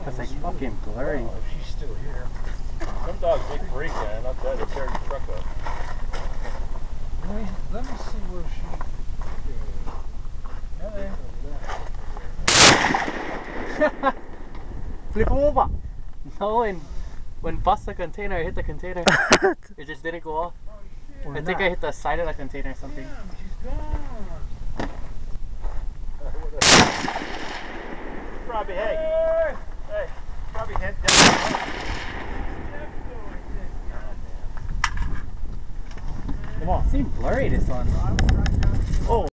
That's like fucking blurry. Oh, she's still here. Some dogs make break, man. Not that. They tear your truck up. Let me see where she. Flip him over. No, and when bust the container, I hit the container. It just didn't go off. I think I hit the side of the container or something. Damn, she's gone. Robbie, hey. Hey. Robbie, head down. Come on, seems blurry this one.